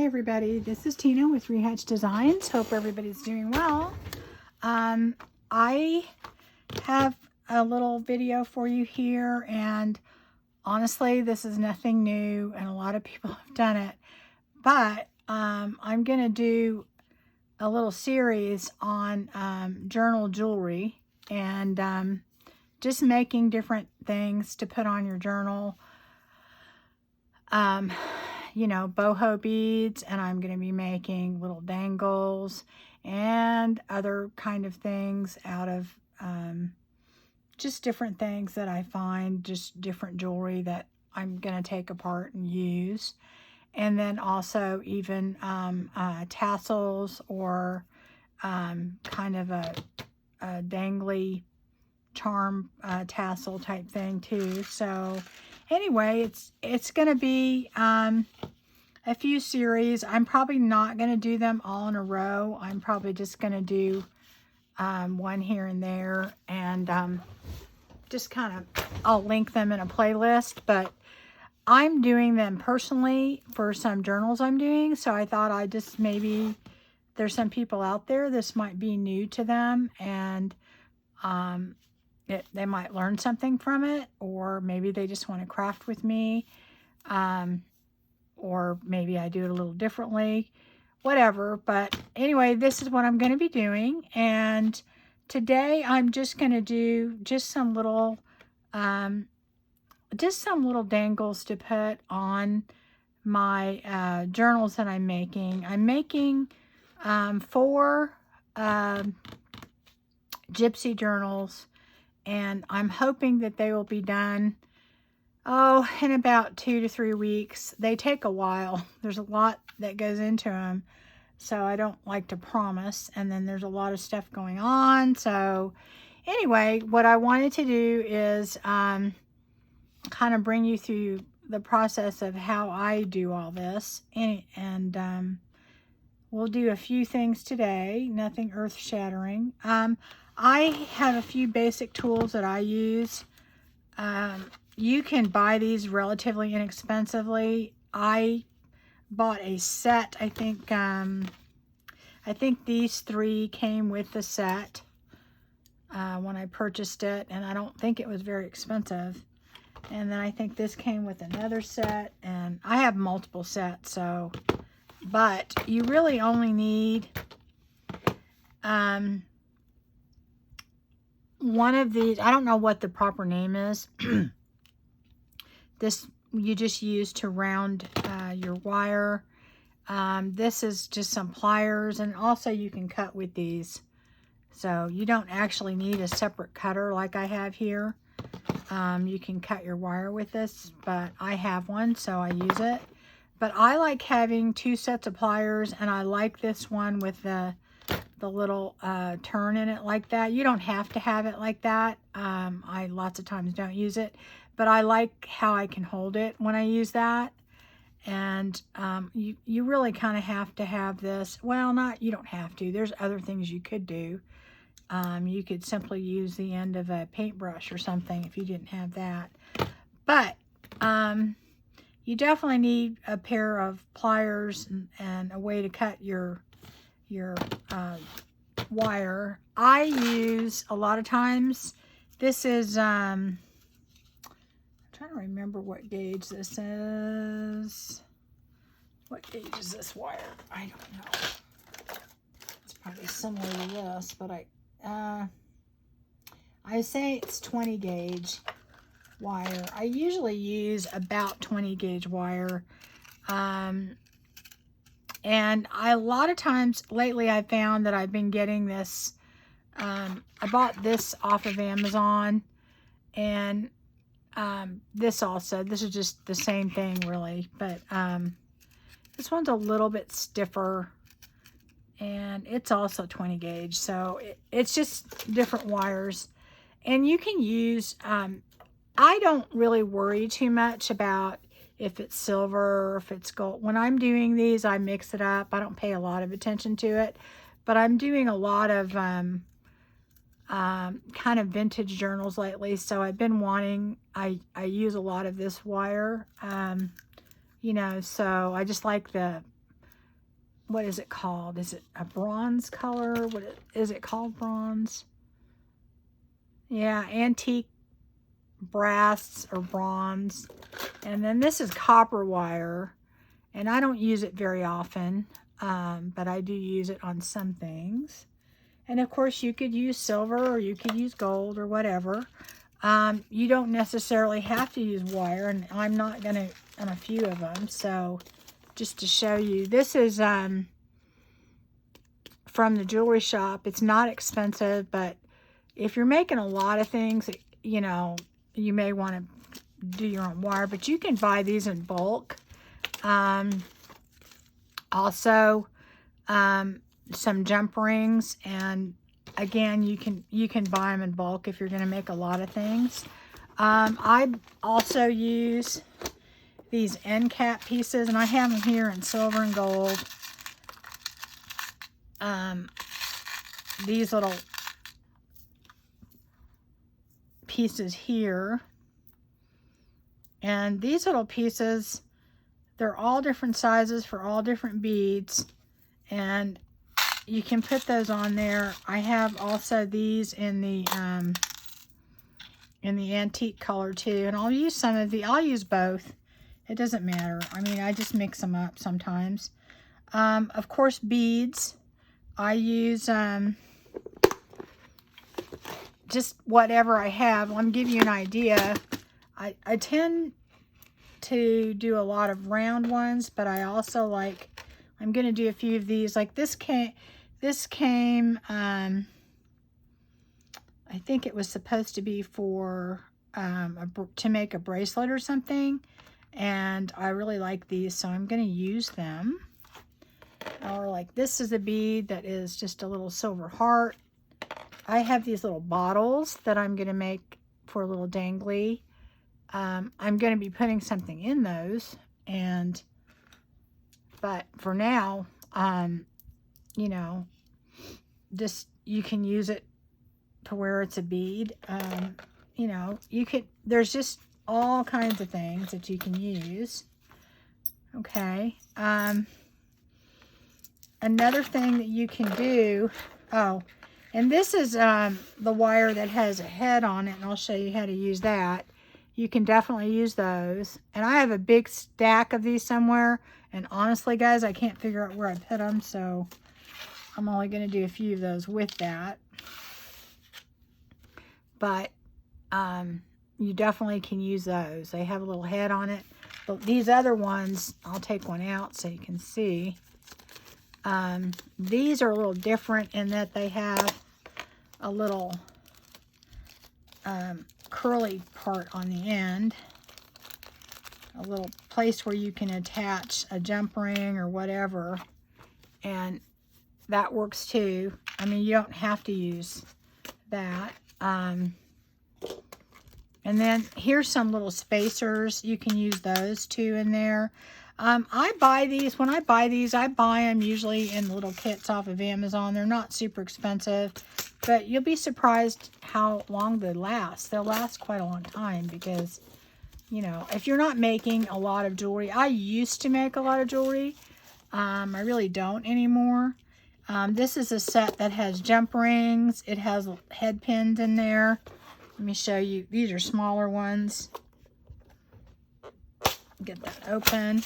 Hi everybody, this is Tina with Rehatch Designs. Hope everybody's doing well. I have a little video for you here, and honestly this is nothing new and a lot of people have done it, but I'm gonna do a little series on journal jewelry and just making different things to put on your journal. You know, boho beads, and I'm going to be making little dangles and other kind of things out of just different things that I find, just different jewelry that I'm going to take apart and use. And then also even tassels or kind of a dangly charm tassel type thing too. So anyway, it's going to be a few series. I'm probably not going to do them all in a row. I'm probably just going to do one here and there, and just kind of, I'll link them in a playlist, but I'm doing them personally for some journals I'm doing. So I thought I just, maybe there's some people out there, this might be new to them, and they might learn something from it, or maybe they just want to craft with me, or maybe I do it a little differently, whatever. But anyway, this is what I'm going to be doing, and today I'm just going to do just some little dangles to put on my journals that I'm making. I'm making 4 gypsy journals, and I'm hoping that they will be done, in about 2 to 3 weeks. They take a while. There's a lot that goes into them, so I don't like to promise. And then there's a lot of stuff going on. So anyway, what I wanted to do is kind of bring you through the process of how I do all this. And we'll do a few things today, nothing earth-shattering. I have a few basic tools that I use. You can buy these relatively inexpensively. I bought a set. I think these 3 came with the set when I purchased it, and I don't think it was very expensive. And then I think this came with another set, and I have multiple sets, so, but you really only need one of these. I don't know what the proper name is. This you just use to round your wire. This is just some pliers, and also you can cut with these. So you don't actually need a separate cutter like I have here. You can cut your wire with this, but I have one, so I use it. But I like having 2 sets of pliers, and I like this one with the little turn in it like that. You don't have to have it like that. I lots of times don't use it, but I like how I can hold it when I use that. And you really kind of have to have this. Well, you don't have to. There's other things you could do. You could simply use the end of a paintbrush or something if you didn't have that. But you definitely need a pair of pliers and a way to cut your wire. I use a lot of times, this is I'm trying to remember what gauge this is. What gauge is this wire? I don't know. It's probably similar to this, but I say it's 20 gauge wire. I usually use about 20 gauge wire. And a lot of times lately I found that I've been getting this, I bought this off of Amazon, and this is just the same thing really, but this one's a little bit stiffer, and it's also 20 gauge, so it's just different wires. And you can use, I don't really worry too much about if it's silver or if it's gold. When I'm doing these, I mix it up. I don't pay a lot of attention to it, but I'm doing a lot of kind of vintage journals lately, so I've been wanting, I use a lot of this wire, you know, so I just like the what is it called? Is it a bronze color? Is it called bronze? Yeah, antique brass or bronze. And then this is copper wire, and I don't use it very often, but I do use it on some things. And of course you could use silver, or you could use gold, or whatever. You don't necessarily have to use wire, and I'm not gonna on a few of them. So just to show you, this is from the jewelry shop. It's not expensive, but if you're making a lot of things, you know, you may want to do your own wire, but you can buy these in bulk. Also, some jump rings, and again, you can buy them in bulk if you're going to make a lot of things. I also use these end cap pieces, and I have them here in silver and gold. These little pieces here, and these little pieces, they're all different sizes for all different beads, and you can put those on there. I have also these in the antique color too, and I'll use some of the, I'll use both. It doesn't matter. I mean, I just mix them up sometimes. Of course, beads. I use just whatever I have. Let me give you an idea. I tend to do a lot of round ones, but I also like, I'm going to do a few of these. Like this came I think it was supposed to be for to make a bracelet or something, and I really like these, so I'm going to use them. Or like this is a bead that is just a little silver heart. I have these little bottles that I'm going to make for a little dangly. I'm going to be putting something in those, but for now, you know, just, you can use it to where it's a bead. You know, there's just all kinds of things that you can use. Okay. Another thing that you can do, and this is the wire that has a head on it, and I'll show you how to use that. You can definitely use those. And I have a big stack of these somewhere, and honestly, guys, I can't figure out where I put them, so I'm only going to do a few of those with that. But you definitely can use those. They have a little head on it. But these other ones, I'll take one out so you can see. These are a little different in that they have a little curly part on the end, a little place where you can attach a jump ring or whatever, and that works too. I mean, you don't have to use that. And then here's some little spacers. You can use those too in there. I buy these. When I buy these, I buy them usually in little kits off of Amazon. They're not super expensive, but you'll be surprised how long they last. They'll last quite a long time because, you know, if you're not making a lot of jewelry. I used to make a lot of jewelry. I really don't anymore. This is a set that has jump rings. It has head pins in there. Let me show you. These are smaller ones. Get that open.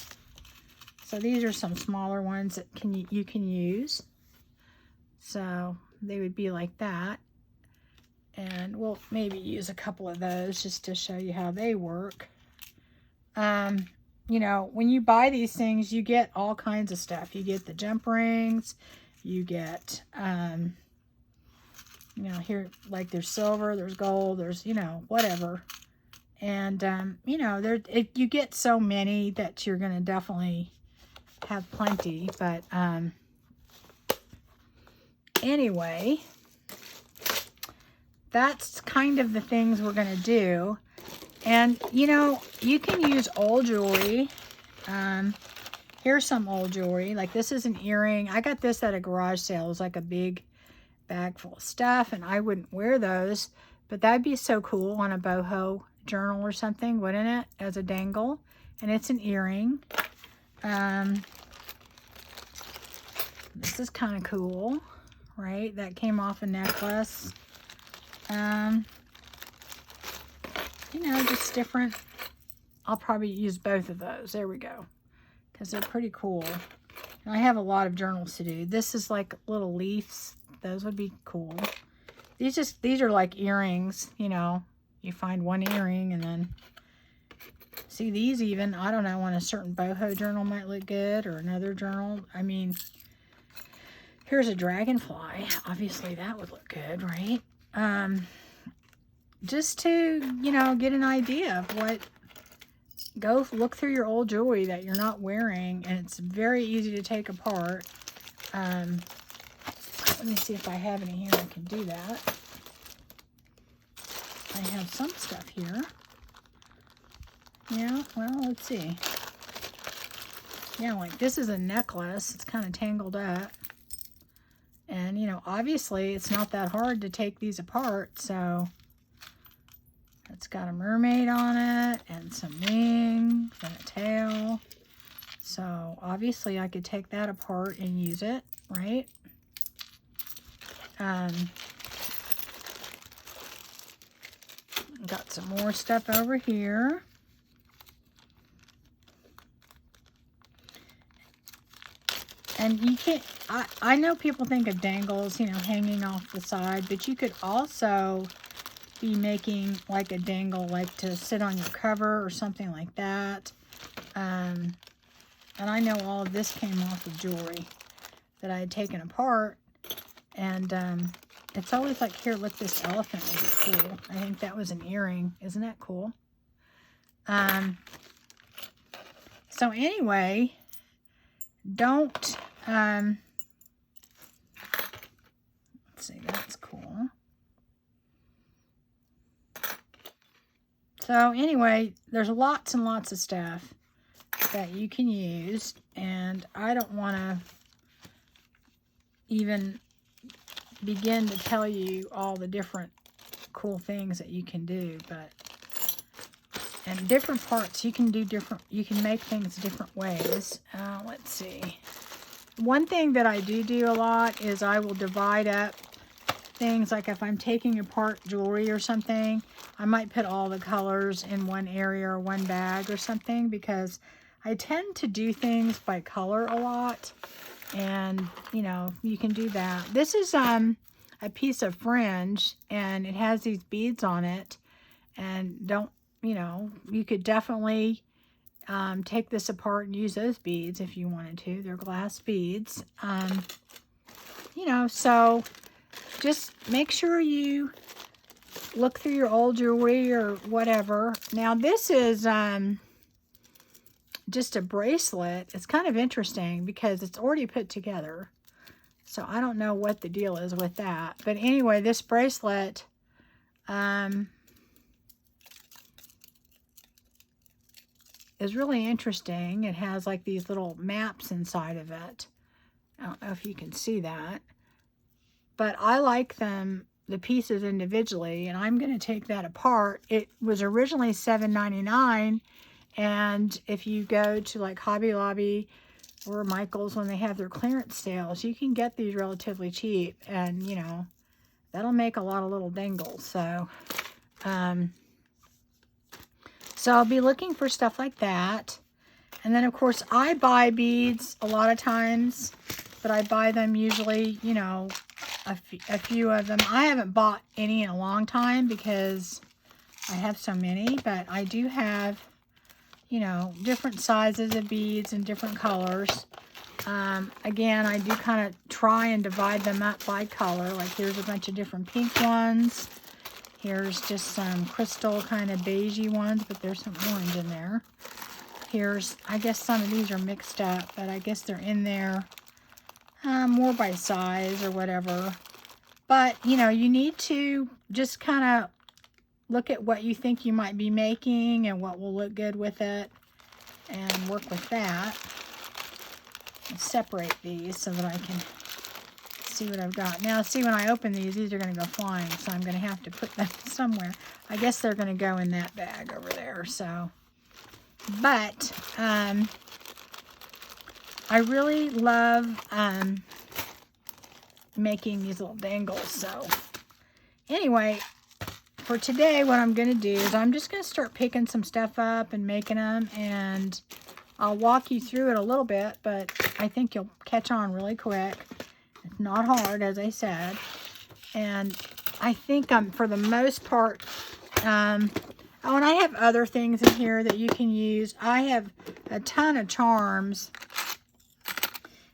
So these are some smaller ones that you can use. So they would be like that. And we'll maybe use a couple of those just to show you how they work. You know, when you buy these things, you get all kinds of stuff. You get the jump rings. You get, you know, here, like there's silver, there's gold, there's, you know, whatever. And, you know, you get so many that you're going to definitely have plenty. But, anyway, that's kind of the things we're going to do. And, you know, you can use old jewelry. Here's some old jewelry. Like this is an earring. I got this at a garage sale. It was like a big bag full of stuff, and I wouldn't wear those. But that'd be so cool on a boho journal or something, wouldn't it? As a dangle. And it's an earring. This is kind of cool, right? That came off a necklace. You know, just different. I'll probably use both of those. There we go. Because they're pretty cool. And I have a lot of journals to do. This is like little leaves. Those would be cool. These are like earrings, you know. You find one earring and then... See, these even, I don't know, on a certain boho journal might look good, or another journal. I mean, here's a dragonfly. Obviously, that would look good, right? Just to, you know, get an idea of what... Go look through your old jewelry that you're not wearing, and it's very easy to take apart. Let me see if I have any here I can do that. I have some stuff here. Yeah, well, let's see. Yeah, like this is a necklace. It's kind of tangled up. And, you know, obviously it's not that hard to take these apart, so... It's got a mermaid on it, and some wings, and a tail. So, obviously, I could take that apart and use it, right? Got some more stuff over here. And you can't, I know people think of dangles, you know, hanging off the side, but you could also... be making like a dangle, like to sit on your cover or something like that. And I know all of this came off of jewelry that I had taken apart. And it's always like, here, look, this elephant is cool. I think that was an earring. Isn't that cool? So anyway, don't, let's see, that's cool. So anyway, there's lots and lots of stuff that you can use, and I don't want to even begin to tell you all the different cool things that you can do, but and different parts you can do different, you can make things different ways. Let's see. One thing that I do a lot is I will divide up things, like if I'm taking apart jewelry or something, I might put all the colors in one area or one bag or something, because I tend to do things by color a lot, and you know, you can do that. This is a piece of fringe, and it has these beads on it, and don't, you know, you could definitely take this apart and use those beads if you wanted to. They're glass beads. You know, so just make sure you look through your old jewelry or whatever. Now this is just a bracelet. It's kind of interesting because it's already put together. So I don't know what the deal is with that. But anyway, this bracelet is really interesting. It has like these little maps inside of it. I don't know if you can see that. But I like them, the pieces individually, and I'm going to take that apart. It was originally $7.99, and if you go to like Hobby Lobby or Michael's when they have their clearance sales, you can get these relatively cheap, and you know, that'll make a lot of little dangles. So, so I'll be looking for stuff like that. And then of course I buy beads a lot of times, but I buy them usually, you know, a few of them. I haven't bought any in a long time because I have so many, but I do have, you know, different sizes of beads and different colors. Again, I do kind of try and divide them up by color. Like here's a bunch of different pink ones. Here's just some crystal kind of beigey ones, but there's some orange in there. Here's, I guess some of these are mixed up, but I guess they're in there more by size or whatever. But, you know, you need to just kind of look at what you think you might be making and what will look good with it and work with that. I'll separate these so that I can see what I've got. Now, see, when I open these are going to go flying, so I'm going to have to put them somewhere. I guess they're going to go in that bag over there, so. But, I really love making these little dangles. So anyway, for today, what I'm going to do is I'm just going to start picking some stuff up and making them, and I'll walk you through it a little bit, but I think you'll catch on really quick. It's not hard, as I said, and I think for the most part, oh, and I have other things in here that you can use. I have a ton of charms,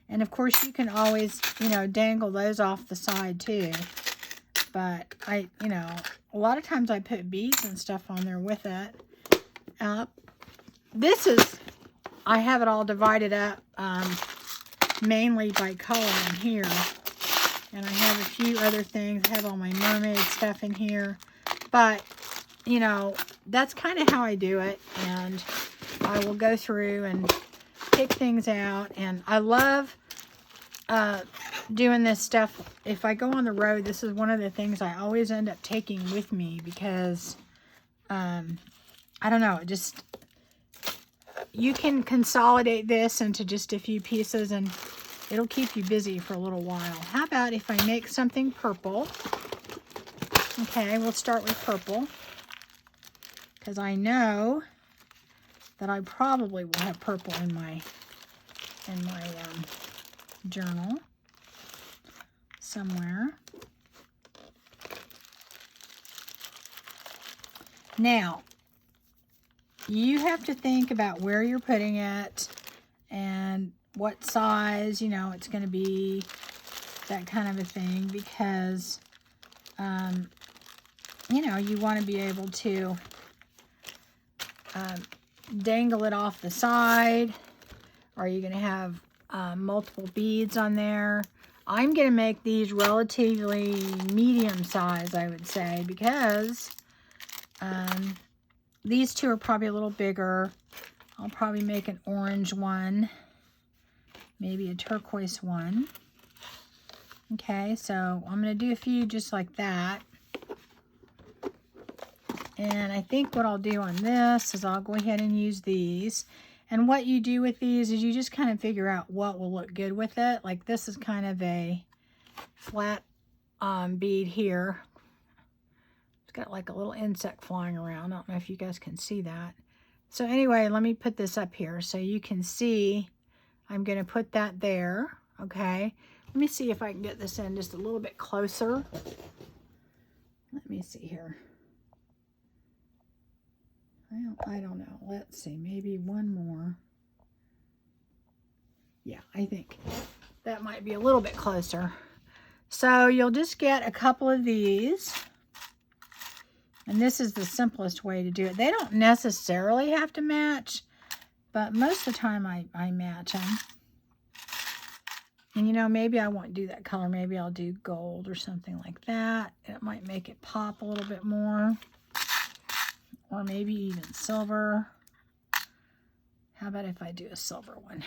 and of course you can always, you know, dangle those off the side too. But you know, a lot of times I put beads and stuff on there with it. I have it all divided up mainly by color in here. And I have a few other things. I have all my mermaid stuff in here. But, you know, that's kind of how I do it. And I will go through and pick things out. And I love doing this stuff. If I go on the road, this is one of the things I always end up taking with me because, I don't know, you can consolidate this into just a few pieces and it'll keep you busy for a little while. How about if I make something purple? Okay, we'll start with purple because I know that I probably will have purple in my journal somewhere. Now, you have to think about where you're putting it and what size, you know, it's going to be, that kind of a thing, because, you know, you want to be able to dangle it off the side. Are you going to have multiple beads on there? I'm going to make these relatively medium size, I would say, because these two are probably a little bigger. I'll probably make an orange one, maybe a turquoise one. Okay, so I'm going to do a few just like that. And I think what I'll do on this is I'll go ahead and use these. And what you do with these is you just kind of figure out what will look good with it. Like this is kind of a flat bead here. It's got like a little insect flying around. I don't know if you guys can see that. So anyway, let me put this up here so you can see. I'm going to put that there. Okay. Let me see if I can get this in just a little bit closer. Let me see here. I don't know. Let's see. Maybe one more. Yeah, I think that might be a little bit closer. So you'll just get a couple of these. And this is the simplest way to do it. They don't necessarily have to match, but most of the time I match them. And you know, maybe I won't do that color. Maybe I'll do gold or something like that. It might make it pop a little bit more. Or maybe even silver. How about if I do a silver one?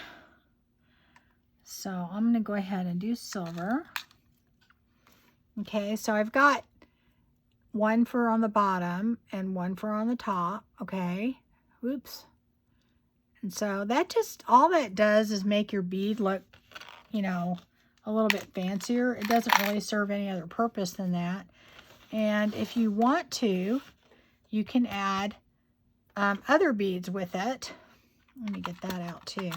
So I'm going to go ahead and do silver. Okay, so I've got one for on the bottom and one for on the top. Okay, whoops. And so that just, all that does is make your bead look, you know, a little bit fancier. It doesn't really serve any other purpose than that. And if you want to, you can add other beads with it. Let me get that out too.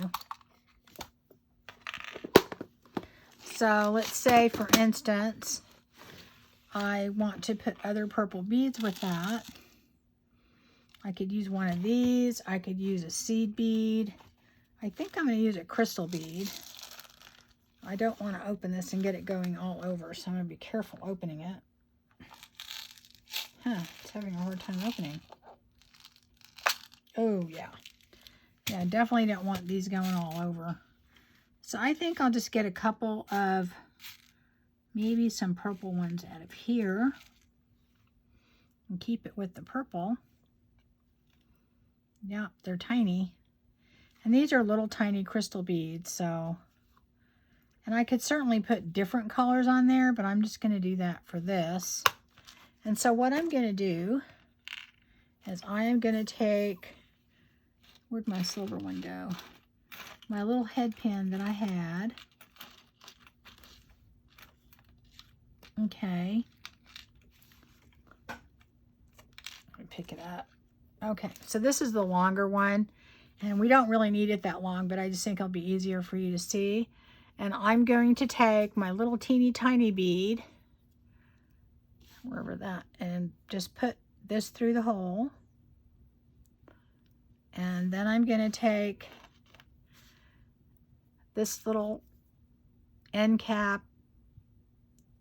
So let's say, for instance, I want to put other purple beads with that. I could use one of these. I could use a seed bead. I think I'm going to use a crystal bead. I don't want to open this and get it going all over, so I'm going to be careful opening it. Huh, it's having a hard time opening. Oh, yeah. Yeah, definitely don't want these going all over. So I think I'll just get a couple of, maybe some purple ones out of here. And keep it with the purple. Yeah, they're tiny. And these are little tiny crystal beads, so. And I could certainly put different colors on there, but I'm just going to do that for this. And so what I'm going to do is I am going to take, where'd my silver one go? My little head pin that I had. Okay. Let me pick it up. Okay, so this is the longer one, and we don't really need it that long, but I just think it'll be easier for you to see. And I'm going to take my little teeny tiny bead, wherever that, and just put this through the hole. And then I'm going to take this little end cap.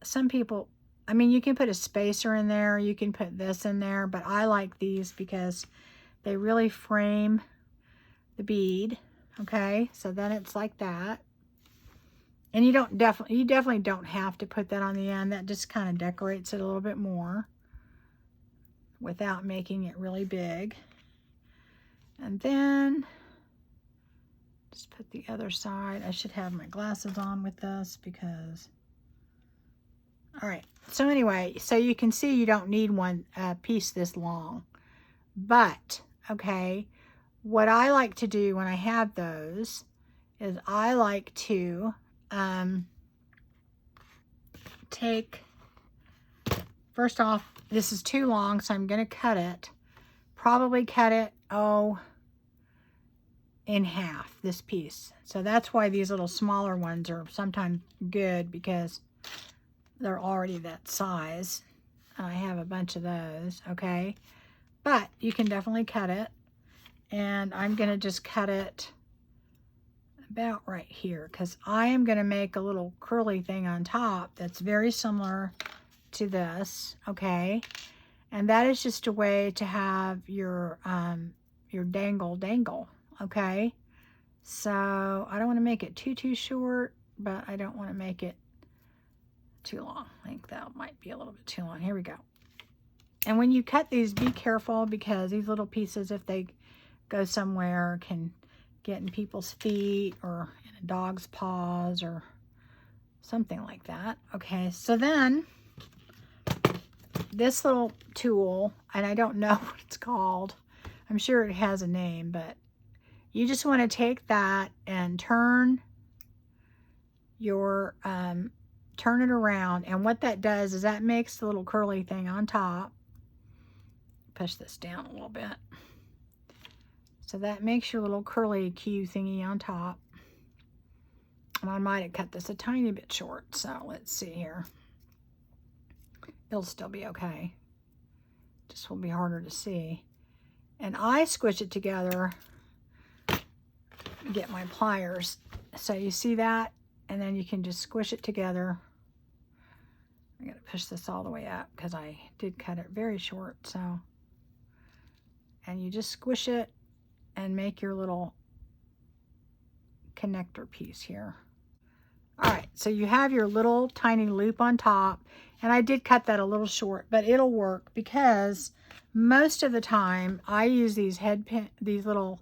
Some people, I mean, you can put a spacer in there, you can put this in there, but I like these because they really frame the bead. Okay, so then it's like that. And you definitely don't have to put that on the end. That just kind of decorates it a little bit more without making it really big. And then just put the other side. I should have my glasses on with this because, all right. So anyway, so you can see you don't need one piece this long. But, okay, what I like to do when I have those is I like to take, first off, this is too long, so I'm going to cut it. Probably cut it, in half, this piece. So that's why these little smaller ones are sometimes good, because they're already that size. I have a bunch of those, okay? But you can definitely cut it. And I'm going to just cut it about right here, because I am going to make a little curly thing on top that's very similar to this, okay? And that is just a way to have your dangle, okay? So I don't want to make it too short, but I don't want to make it too long. I think that might be a little bit too long. Here we go. And when you cut these, be careful, because these little pieces, if they go somewhere, can get in people's feet or in a dog's paws or something like that. Okay, so then this little tool, and I don't know what it's called. I'm sure it has a name, but you just want to take that and turn your, turn it around. And what that does is that makes the little curly thing on top. Push this down a little bit. So that makes your little curly Q thingy on top. And I might have cut this a tiny bit short, so let's see here. It'll still be okay. Just will be harder to see. And I squish it together, get my pliers. So you see that? And then you can just squish it together. I gotta push this all the way up because I did cut it very short, so. And you just squish it and make your little connector piece here. All right, so you have your little tiny loop on top, and I did cut that a little short, but it'll work because most of the time I use these these little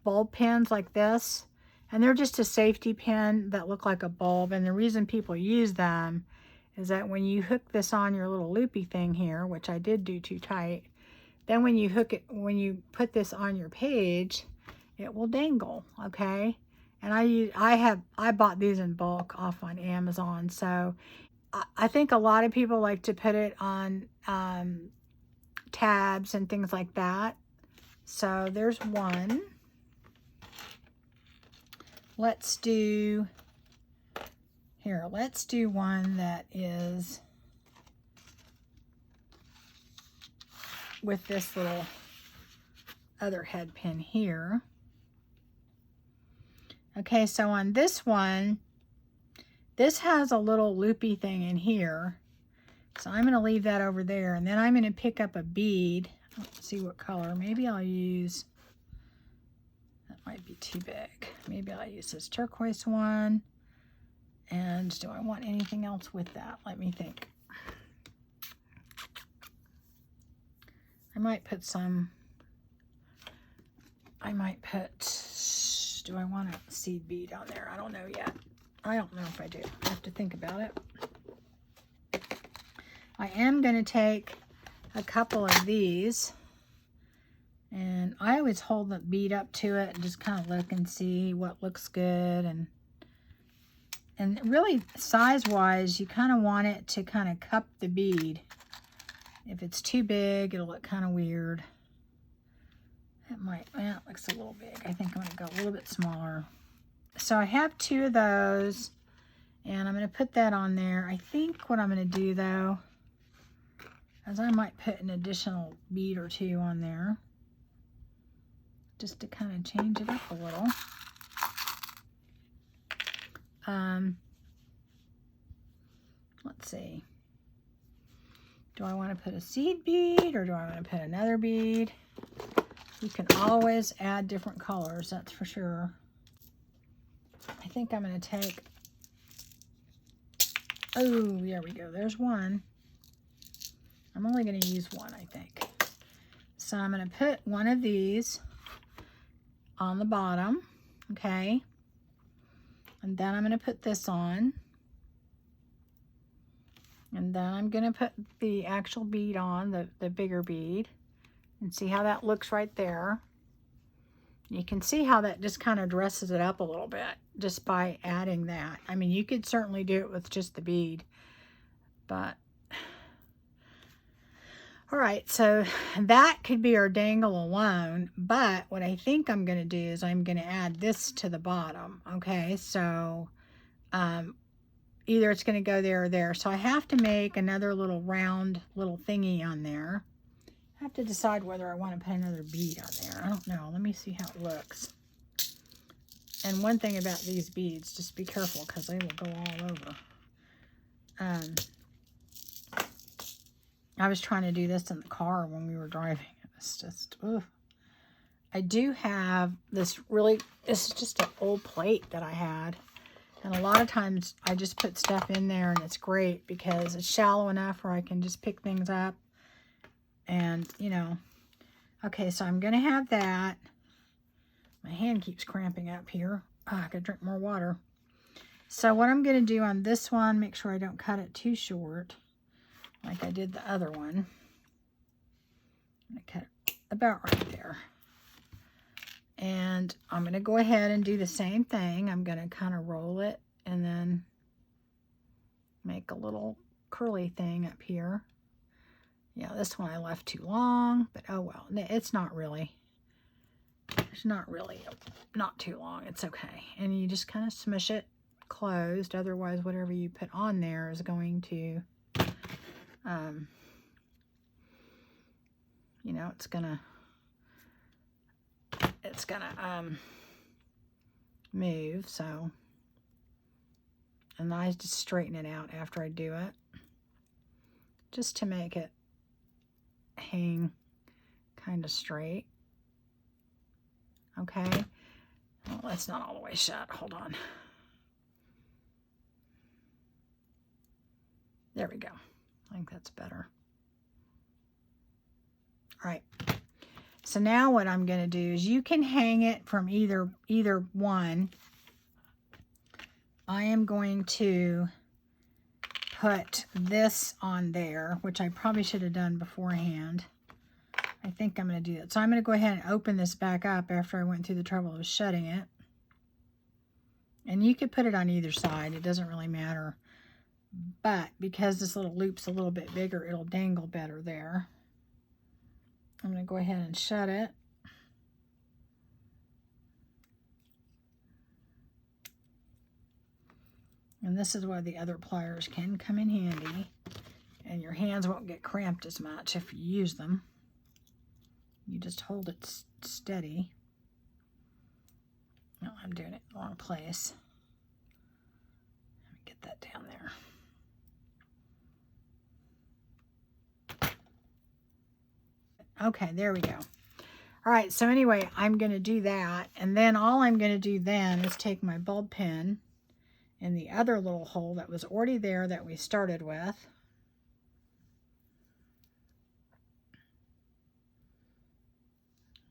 bulb pins like this, and they're just a safety pin that look like a bulb. And the reason people use them is that when you hook this on your little loopy thing here, which I did do too tight, then when you hook it, when you put this on your page, it will dangle, okay? And I bought these in bulk off on Amazon. So I think a lot of people like to put it on tabs and things like that. So there's one. Let's do one that is with this little other head pin here. Okay, so on this one, this has a little loopy thing in here. So I'm going to leave that over there, and then I'm going to pick up a bead. Let's see what color. Maybe I'll use, that might be too big. Maybe I'll use this turquoise one. And do I want anything else with that? Let me think. I might put some, do I want a seed bead on there? I don't know yet. I don't know if I do. I have to think about it. I am going to take a couple of these, and I always hold the bead up to it and just kind of look and see what looks good. And And really, size-wise, you kind of want it to kind of cup the bead. If it's too big, it'll look kind of weird. It might, well, it looks a little big. I think I'm going to go a little bit smaller. So I have 2 of those, and I'm going to put that on there. I think what I'm going to do, though, is I might put an additional bead or 2 on there, just to kind of change it up a little. Let's see. Do I want to put a seed bead, or do I want to put another bead? You can always add different colors, that's for sure. I think I'm going to take, oh, there we go. There's one. I'm only going to use one, I think. So I'm going to put one of these on the bottom, okay? And then I'm going to put this on. And then I'm going to put the actual bead on, the bigger bead. And see how that looks right there. You can see how that just kind of dresses it up a little bit just by adding that. I mean, you could certainly do it with just the bead. But, all right, so that could be our dangle alone. But what I think I'm going to do is I'm going to add this to the bottom. Okay, so either it's going to go there or there. So I have to make another little round little thingy on there. I have to decide whether I want to put another bead on there. I don't know. Let me see how it looks. And one thing about these beads, just be careful because they will go all over. I was trying to do this in the car when we were driving. It was just, ugh. I do have this this is just an old plate that I had. And a lot of times I just put stuff in there and it's great because it's shallow enough where I can just pick things up. And, you know, okay, so I'm going to have that. My hand keeps cramping up here. Oh, I gotta drink more water. So what I'm going to do on this one, make sure I don't cut it too short like I did the other one. I'm going to cut it about right there. And I'm going to go ahead and do the same thing. I'm going to kind of roll it and then make a little curly thing up here. Yeah, this one I left too long, but oh well. It's not really. It's not too long. It's okay. And you just kind of smush it closed. Otherwise, whatever you put on there is going to, you know, it's gonna move. So, and I just straighten it out after I do it, just to make it hang kind of straight. Okay, well, that's not all the way shut. Hold on. There we go. I think that's better. All right. So now what I'm going to do is you can hang it from either one. I am going to put this on there, which I probably should have done beforehand. I think I'm going to do that. So I'm going to go ahead and open this back up after I went through the trouble of shutting it. And you could put it on either side. It doesn't really matter. But because this little loop's a little bit bigger, it'll dangle better there. I'm going to go ahead and shut it. And this is why the other pliers can come in handy. And your hands won't get cramped as much if you use them. You just hold it steady. No, I'm doing it in the wrong place. Let me get that down there. Okay, there we go. All right, so anyway, I'm going to do that. And then all I'm going to do then is take my bulb pin in the other little hole that was already there that we started with.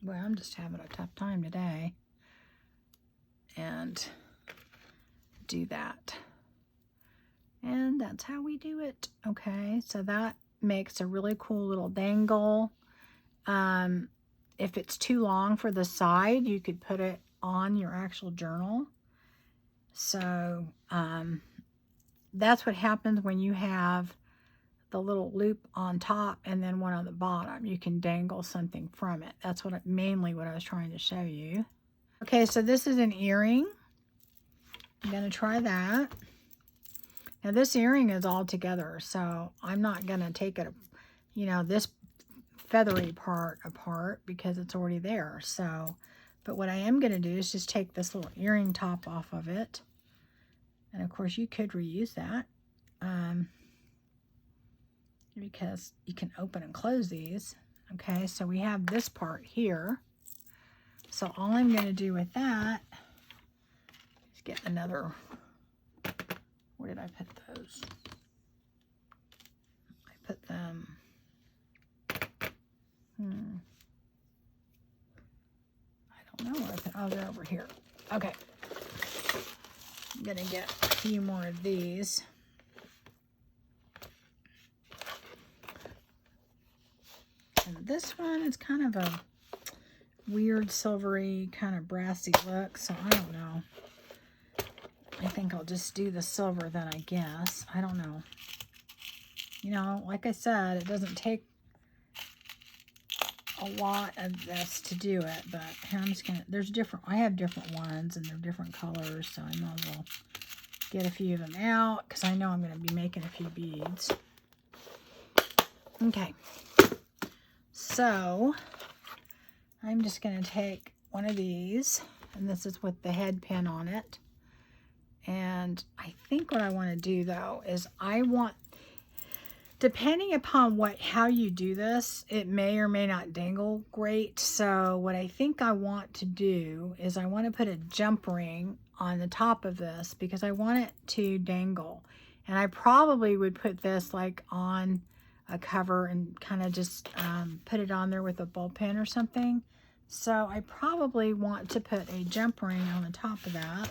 Well, I'm just having a tough time today. And do that. And that's how we do it. Okay, so that makes a really cool little dangle. If it's too long for the side, you could put it on your actual journal. So that's what happens when you have the little loop on top and then one on the bottom. You can dangle something from it. That's mainly what I was trying to show you. Okay, so this is an earring. I'm going to try that. Now this earring is all together, so I'm not going to take it, you know, this feathery part apart because it's already there. So, but what I am going to do is just take this little earring top off of it. And of course you could reuse that because you can open and close these. Okay, so we have this part here. So all I'm going to do with that is get another, where did I put those? I put them, I don't know where I put, oh, they're over here. Okay. I'm going to get a few more of these. And this one is kind of a weird silvery kind of brassy look, so I don't know. I think I'll just do the silver then, I guess. I don't know. You know, like I said, it doesn't take a lot of this to do it, but here I'm just gonna, there's different, I have different ones and they're different colors, so I might as well get a few of them out because I know I'm going to be making a few beads. Okay, so I'm just going to take one of these, and this is with the head pin on it. And I think what I want to do though is I want, depending upon how you do this, it may or may not dangle great. So what I think I want to do is I want to put a jump ring on the top of this because I want it to dangle. And I probably would put this like on a cover and kind of just put it on there with a ball pin or something. So I probably want to put a jump ring on the top of that.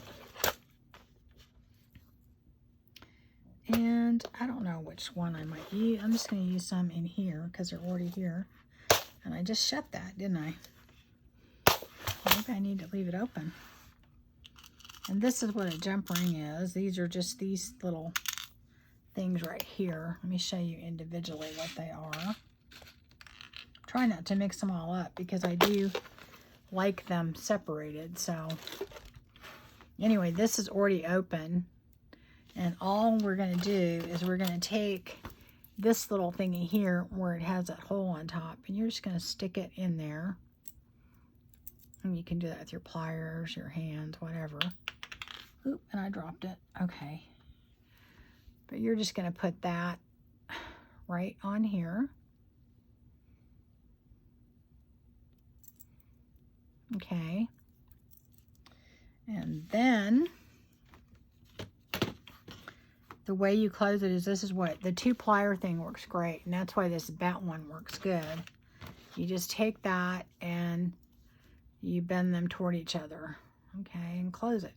And I don't know which one I might use. I'm just going to use some in here because they're already here. And I just shut that, didn't I? Maybe I need to leave it open. And this is what a jump ring is. These are just these little things right here. Let me show you individually what they are. Try not to mix them all up because I do like them separated. So anyway, this is already open. And all we're going to do is we're going to take this little thingy here where it has that hole on top, and you're just going to stick it in there. And you can do that with your pliers, your hands, whatever. Oop, and I dropped it. Okay. But you're just going to put that right on here. Okay. And then the way you close it is this is what the 2-plier thing works great, and that's why this bat one works good. You just take that and you bend them toward each other, okay, and close it.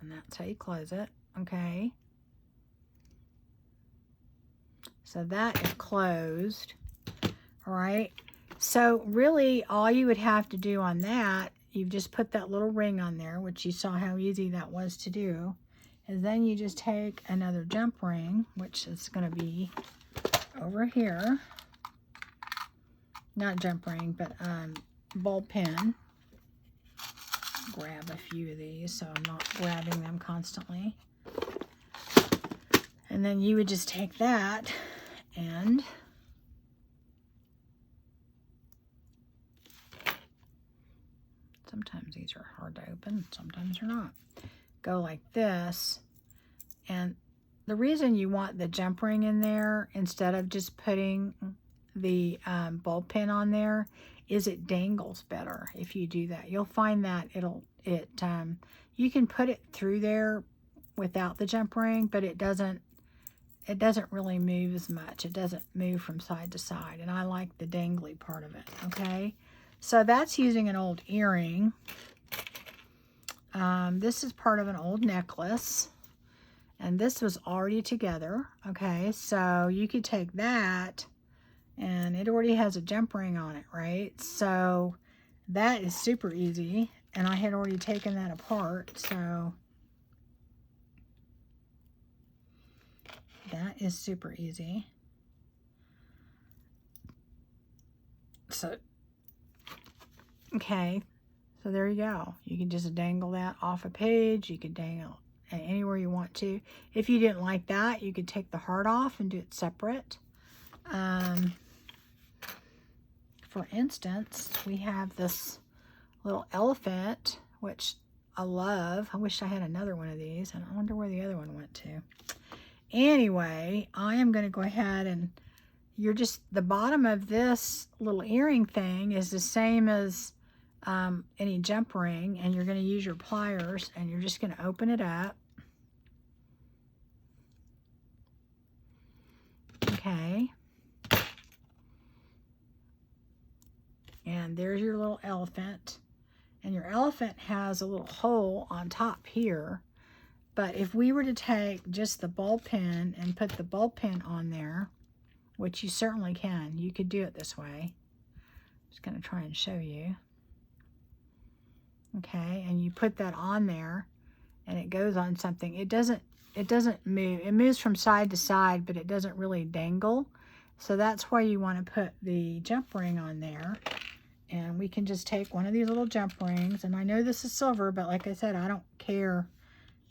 And that's how you close it, okay. So that is closed, all right. So really all you would have to do on that, you've just put that little ring on there, which you saw how easy that was to do. And then you just take another jump ring, which is going to be over here. Not jump ring, but ball pin. Grab a few of these so I'm not grabbing them constantly. And then you would just take that and sometimes these are hard to open, sometimes they're not. Go like this, and the reason you want the jump ring in there instead of just putting the ball pin on there is it dangles better if you do that. You'll find that you can put it through there without the jump ring, but it doesn't really move as much. It doesn't move from side to side, and I like the dangly part of it. Okay, so that's using an old earring. This is part of an old necklace, and this was already together. Okay, so you could take that, and it already has a jump ring on it, right? So that is super easy, and I had already taken that apart, so is super easy. So, okay, so there you go. You can just dangle that off a page. You can dangle it anywhere you want to. If you didn't like that, you could take the heart off and do it separate. For instance, we have this little elephant, which I love. I wish I had another one of these, and I wonder where the other one went to. Anyway, I am going to go ahead and the bottom of this little earring thing is the same as any jump ring, and you're going to use your pliers, and you're just going to open it up. Okay. And there's your little elephant. And your elephant has a little hole on top here. But if we were to take just the ball pin and put the ball pin on there, which you certainly can, you could do it this way. I'm just going to try and show you. Okay, and you put that on there, and it goes on something. It doesn't move. It moves from side to side, but it doesn't really dangle. So that's why you want to put the jump ring on there. And we can just take one of these little jump rings, and I know this is silver, but like I said, I don't care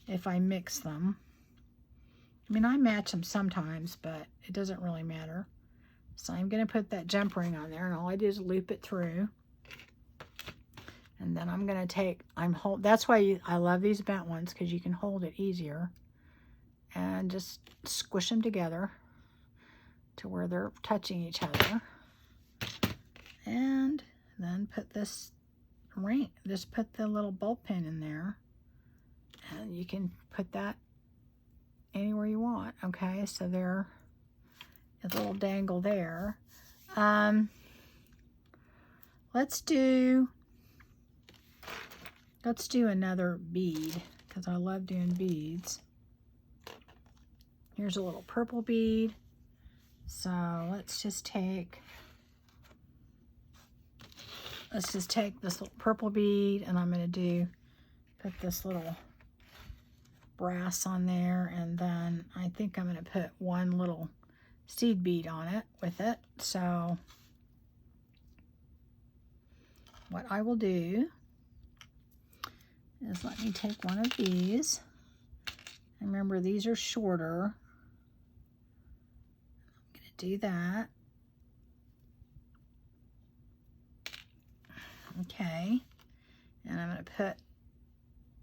if I mix them. I mean, I match them sometimes, but it doesn't really matter. So I'm going to put that jump ring on there, and all I do is loop it through. And then I'm going to take, that's why I love these bent ones, because you can hold it easier. And just squish them together to where they're touching each other. And then put this ring, just put the little ball pin in there. And you can put that anywhere you want. Okay, so there is a little dangle there. Let's do another bead, because I love doing beads. Here's a little purple bead. So let's just take this little purple bead, and I'm going to put this little brass on there, and then I think I'm going to put one little seed bead on it with it. So what I will do is, let me take one of these. And remember, these are shorter. I'm going to do that. Okay. And I'm going to put,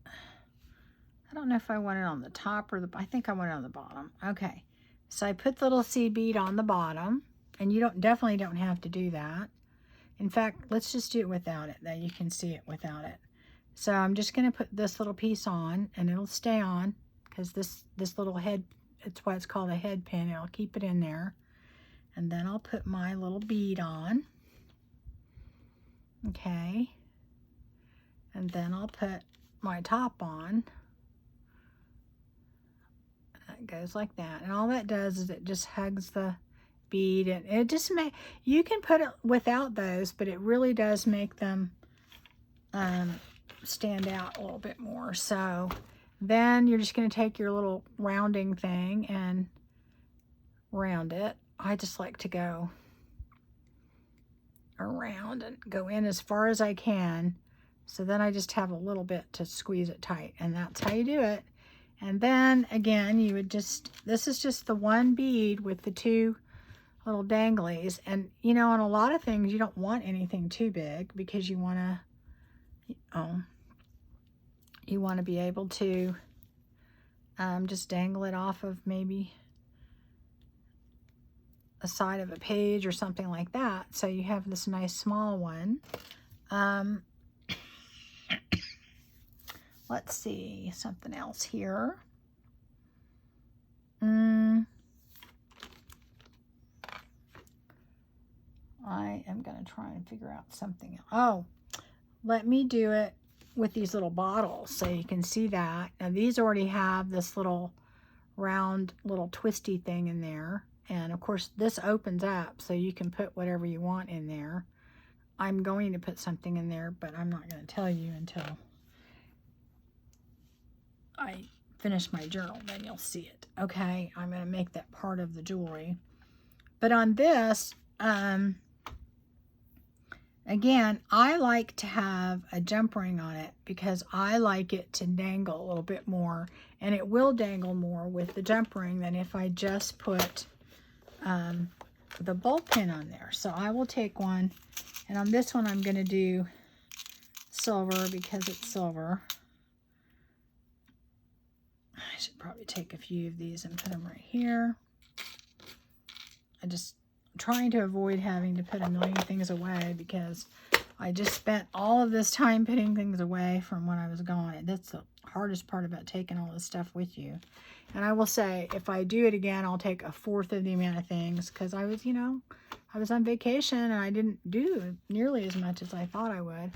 I don't know if I want it on the top or I think I want it on the bottom. Okay. So I put the little seed bead on the bottom, and you definitely don't have to do that. In fact, let's just do it without it, that you can see it without it. So I'm just going to put this little piece on, and it'll stay on, because this little head, it's why it's called a head pin. I'll keep it in there. And then I'll put my little bead on. Okay. And then I'll put my top on. It goes like that. And all that does is it just hugs the bead. And it just you can put it without those, but it really does make them stand out a little bit more. So then you're just going to take your little rounding thing and round it. I just like to go around and go in as far as I can. So then I just have a little bit to squeeze it tight, and that's how you do it. And then again, you would this is just the one bead with the two little danglies. And you know, on a lot of things, you don't want anything too big, because you want to be able to just dangle it off of maybe a side of a page or something like that. So you have this nice small one. Let's see, something else here. I am going to try and figure out something else. Oh, let me do it with these little bottles so you can see that. Now these already have this little round little twisty thing in there. And of course this opens up so you can put whatever you want in there. I'm going to put something in there, but I'm not going to tell you until I finish my journal, then you'll see it. Okay, I'm going to make that part of the jewelry. But on this, again, I like to have a jump ring on it because I like it to dangle a little bit more, and it will dangle more with the jump ring than if I just put the ball pin on there. So I will take one, and on this one I'm going to do silver because it's silver. I should probably take a few of these and put them right here. I'm trying to avoid having to put a million things away because I just spent all of this time putting things away from when I was gone. And that's the hardest part about taking all this stuff with you. And I will say, if I do it again, I'll take 1/4 of the amount of things because I was, I was on vacation and I didn't do nearly as much as I thought I would.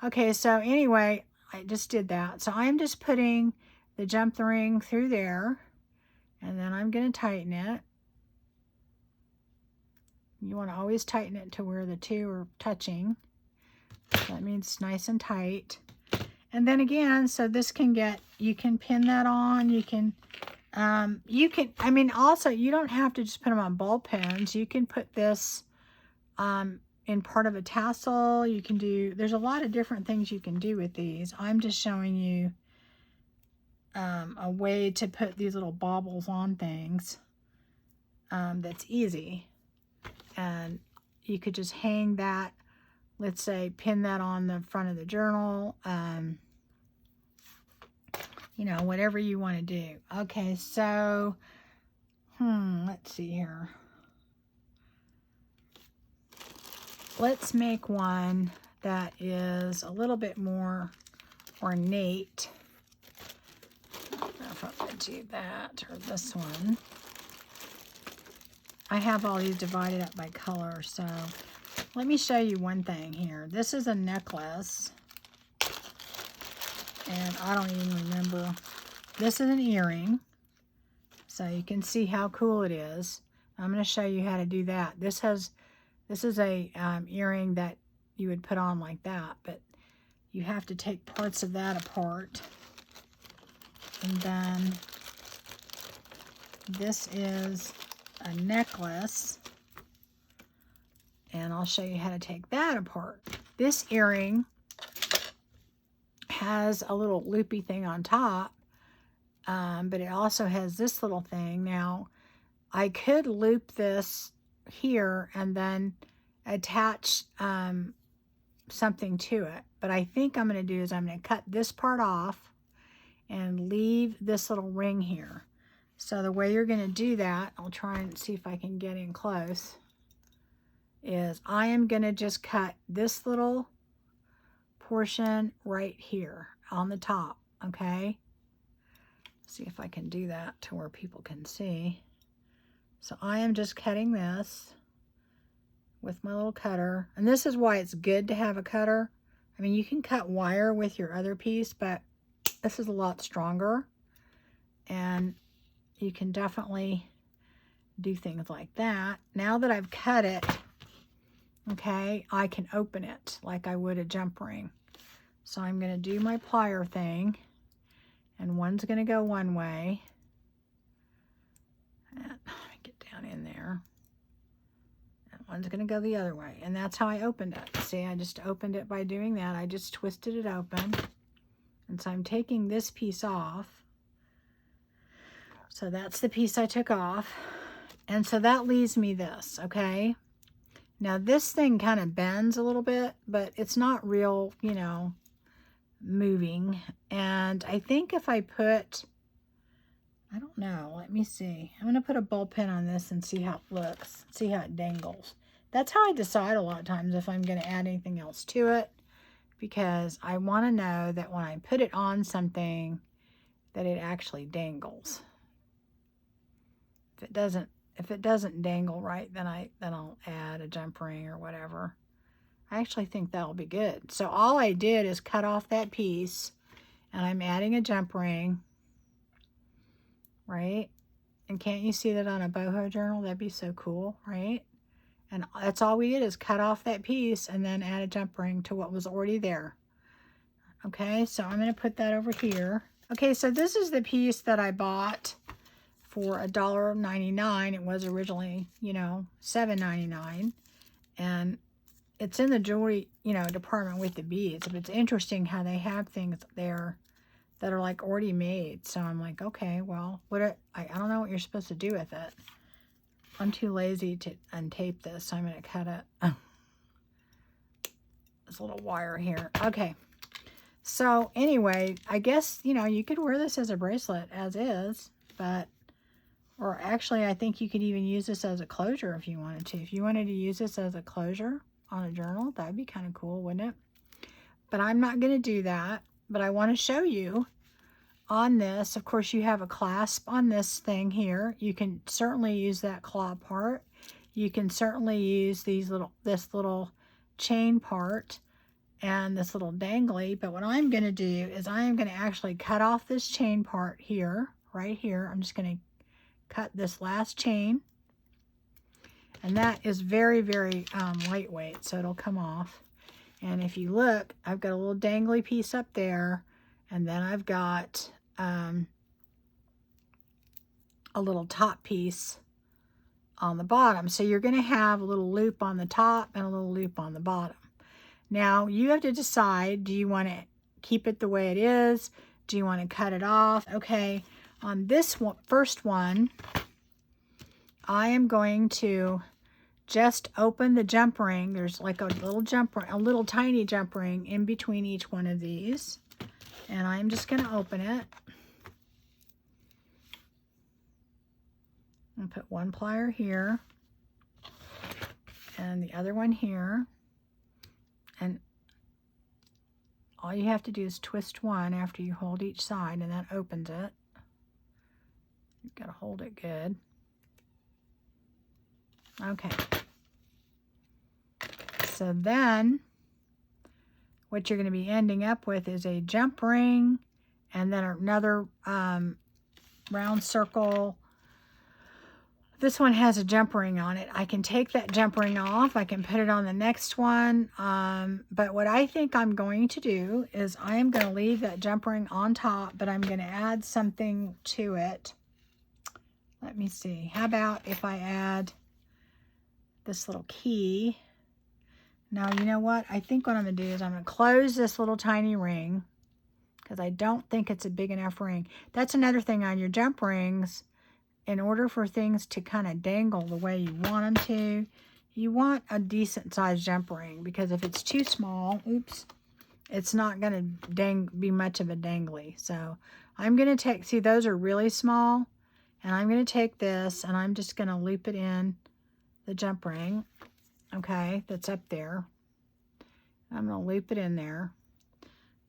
Okay, so anyway, I just did that. So I'm just putting the jump ring through there, and then I'm going to tighten it. You want to always tighten it to where the two are touching. So that means it's nice and tight. And then again, so this can you can pin that on. You can, also you don't have to just put them on ball pins. You can put this in part of a tassel. You can there's a lot of different things you can do with these. I'm just showing you a way to put these little baubles on things that's easy. And you could just hang that, let's say, pin that on the front of the journal, whatever you want to do. Okay, so, let's see here. Let's make one that is a little bit more ornate. I don't know if I'm going to do that or this one. I have all these divided up by color, so let me show you one thing here. This is a necklace, and I don't even remember. This is an earring, so you can see how cool it is. I'm going to show you how to do that. This is a earring that you would put on like that, but you have to take parts of that apart. And then this is a necklace, and I'll show you how to take that apart. This earring has a little loopy thing on top, but it also has this little thing. Now, I could loop this here and then attach something to it, but I think I'm going to do is I'm going to cut this part off and leave this little ring here. So the way you're going to do that, I'll try and see if I can get in close, is I am going to just cut this little portion right here on the top, okay? See if I can do that to where people can see. So I am just cutting this with my little cutter. And this is why it's good to have a cutter. I mean, you can cut wire with your other piece, but this is a lot stronger. And you can definitely do things like that. Now that I've cut it, okay, I can open it like I would a jump ring. So I'm going to do my plier thing, and one's going to go one way. And let me get down in there. And one's going to go the other way. And that's how I opened it. See, I just opened it by doing that. I just twisted it open. And so I'm taking this piece off. So that's the piece I took off. And so that leaves me this, okay? Now this thing kind of bends a little bit, but it's not real, moving. And I think if I put, I don't know, let me see. I'm going to put a ball pin on this and see how it looks, see how it dangles. That's how I decide a lot of times if I'm going to add anything else to it, because I want to know that when I put it on something that it actually dangles. If it doesn't dangle right, then I'll add a jump ring or whatever. I actually think that'll be good. So all I did is cut off that piece, and I'm adding a jump ring, right? And can't you see that on a boho journal? That'd be so cool, right? And that's all we did is cut off that piece and then add a jump ring to what was already there. Okay, so I'm going to put that over here. Okay, so this is the piece that I bought for $1.99. It was originally, you know, $7.99. And it's in the jewelry, you know, department with the beads. But it's interesting how they have things there that are like already made. So I'm like, okay, well, I don't know what you're supposed to do with it. I'm too lazy to untape this, so I'm going to cut it. This little wire here. Okay. So anyway, I guess, you know, you could wear this as a bracelet as is, but, or actually I think you could even use this as a closure if you wanted to. If you wanted to use this as a closure on a journal, that'd be kind of cool, wouldn't it? But I'm not going to do that, but I want to show you on this. Of course, you have a clasp on this thing here. You can certainly use that claw part. You can certainly use this little chain part and this little dangly, but what I'm going to do is I am going to actually cut off this chain part here, right here. I'm just going to cut this last chain, and that is very, very lightweight, so it'll come off. And if you look, I've got a little dangly piece up there, and then I've got a little top piece on the bottom. So you're going to have a little loop on the top and a little loop on the bottom. Now, you have to decide, do you want to keep it the way it is? Do you want to cut it off? Okay, on this one, first one, I am going to just open the jump ring. There's like a little jump ring, a little tiny jump ring in between each one of these. And I'm just going to open it. And put one plier here. And the other one here. And all you have to do is twist one after you hold each side, and that opens it. You've got to hold it good. Okay. So then what you're going to be ending up with is a jump ring and then another round circle. This one has a jump ring on it. I can take that jump ring off. I can put it on the next one. But what I think I'm going to do is I am going to leave that jump ring on top, but I'm going to add something to it. Let me see. How about if I add this little key? Now, you know what? I think what I'm going to do is I'm going to close this little tiny ring because I don't think it's a big enough ring. That's another thing on your jump rings. In order for things to kind of dangle the way you want them to, you want a decent sized jump ring, because if it's too small, oops, it's not going to be much of a dangly. So I'm going to take, see, those are really small, and I'm going to take this and I'm just going to loop it in the jump ring, okay, that's up there. I'm going to loop it in there.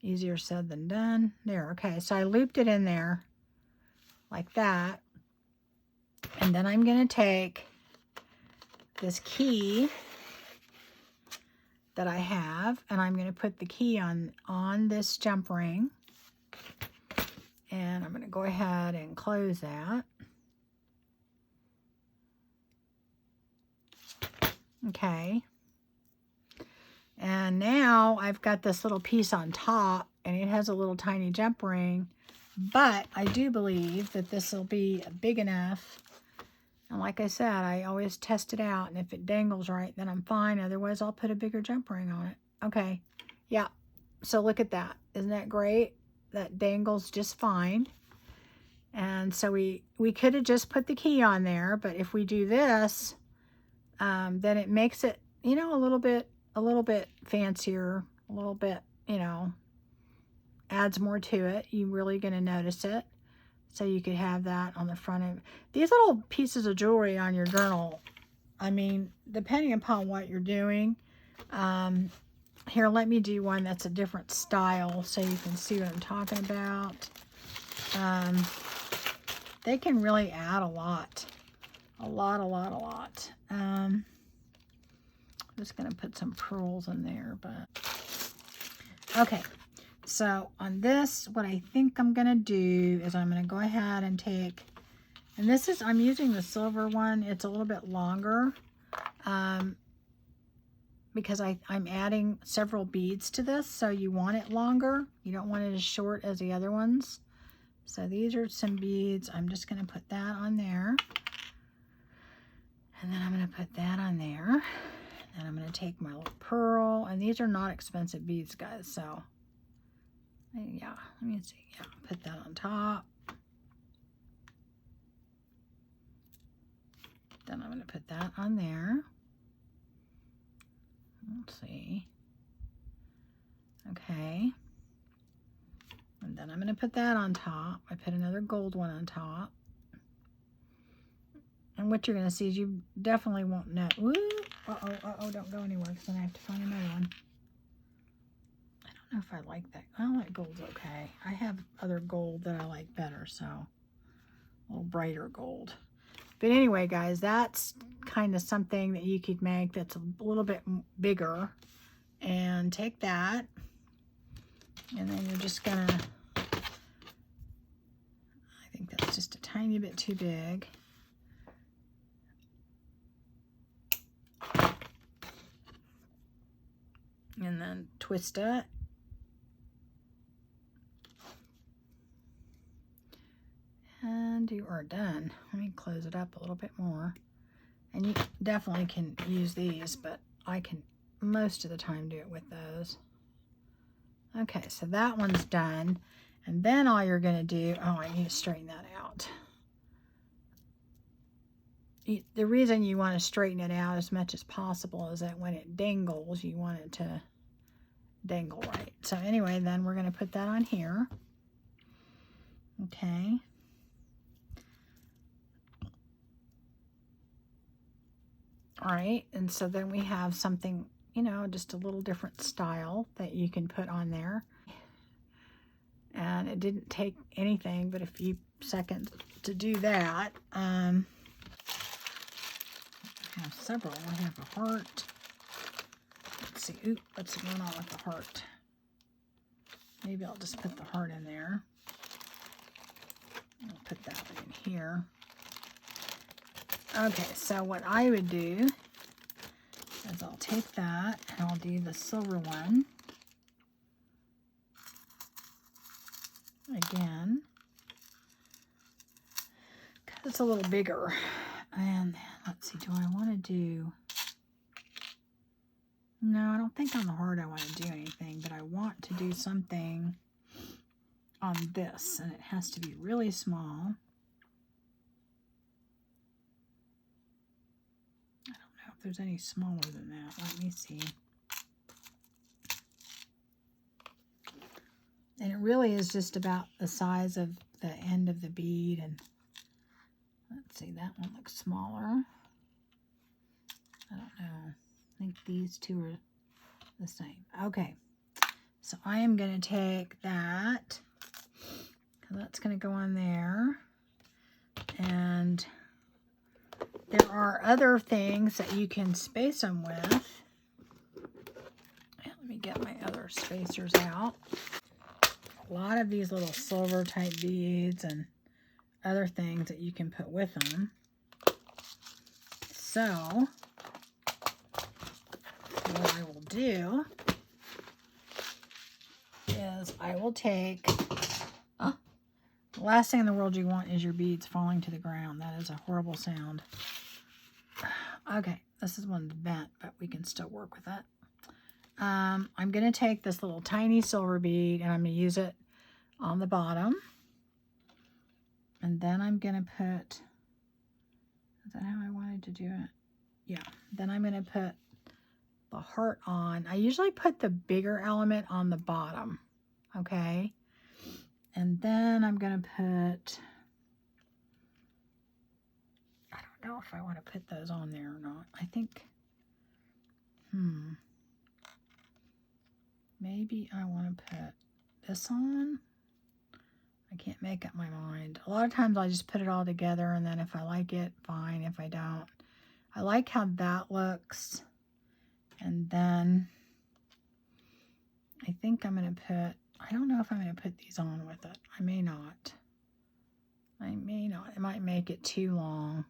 Easier said than done. There, okay, so I looped it in there like that. And then I'm going to take this key that I have, and I'm going to put the key on this jump ring. And I'm going to go ahead and close that. Okay. And now I've got this little piece on top, and it has a little tiny jump ring. But I do believe that this will be big enough. And like I said, I always test it out, and if it dangles right, then I'm fine. Otherwise, I'll put a bigger jump ring on it. Okay, yeah, so look at that. Isn't that great? That dangles just fine. And so we could have just put the key on there, but if we do this, then it makes it, you know, a little bit fancier, a little bit, you know, adds more to it. You're really going to notice it. So you could have that on the front of these little pieces of jewelry on your journal. I mean, depending upon what you're doing. Here, let me do one that's a different style so you can see what I'm talking about. They can really add a lot. I'm just going to put some pearls in there, but okay. So on this, what I think I'm going to do is I'm going to go ahead and take, and this is, I'm using the silver one. It's a little bit longer because I'm adding several beads to this. So you want it longer. You don't want it as short as the other ones. So these are some beads. I'm just going to put that on there. And then I'm going to put that on there. And I'm going to take my little pearl. And these are not expensive beads, guys. So, yeah, let me see. Yeah, put that on top. Then I'm going to put that on there. Let's see. Okay. And then I'm going to put that on top. I put another gold one on top. And what you're going to see is you definitely won't know. Ooh, uh-oh, don't go anywhere because then I have to find another one. I don't know if I like that. I like gold's okay. I have other gold that I like better, so a little brighter gold. But anyway, guys, that's kind of something that you could make that's a little bit bigger. And take that, and then you're just gonna, I think that's just a tiny bit too big. And then twist it. And you are done. Let me close it up a little bit more. And you definitely can use these, but I can most of the time do it with those. Okay, so that one's done. And then all you're going to do, oh, I need to straighten that out. The reason you want to straighten it out as much as possible is that when it dangles, you want it to dangle right. So anyway, then we're going to put that on here. Okay. All right, and so then we have something, you know, just a little different style that you can put on there. And it didn't take anything but a few seconds to do that. I have several. I have a heart. Let's see. Ooh, what's going on with the heart? Maybe I'll just put the heart in there. I'll put that one in here. Okay, so what I would do is I'll take that and I'll do the silver one again, because it's a little bigger. And let's see, do I want to do, no, I don't think on the heart I want to do anything, but I want to do something on this, and it has to be really small. If there's any smaller than that, let me see. And it really is just about the size of the end of the bead. And let's see, that one looks smaller. I don't know. I think these two are the same. Okay, so I am going to take that, because that's going to go on there. And there are other things that you can space them with. Let me get my other spacers out. A lot of these little silver type beads and other things that you can put with them. So what I will do is I will take, the last thing in the world you want is your beads falling to the ground. That is a horrible sound. Okay, this is one bent, but we can still work with it. I'm going to take this little tiny silver bead and I'm going to use it on the bottom. And then I'm going to put, is that how I wanted to do it? Yeah, then I'm going to put the heart on. I usually put the bigger element on the bottom, okay? And then I'm going to put, I don't know if I want to put those on there or not. I think, maybe I want to put this on. I can't make up my mind. A lot of times I just put it all together, and then if I like it, fine. If I don't, I like how that looks. And then I think I'm going to put, I don't know if I'm going to put these on with it. I may not. It might make it too long.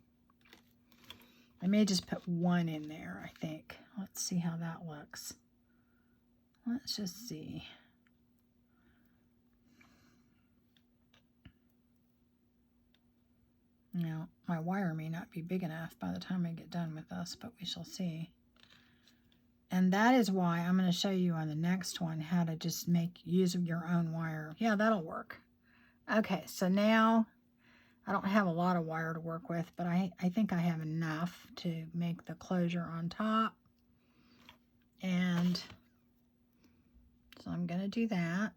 I may just put one in there, I think. Let's see how that looks. Let's just see. Now, my wire may not be big enough by the time I get done with this, but we shall see. And that is why I'm going to show you on the next one how to just make use of your own wire. Yeah, that'll work. Okay, so now I don't have a lot of wire to work with, but I think I have enough to make the closure on top. And so I'm going to do that.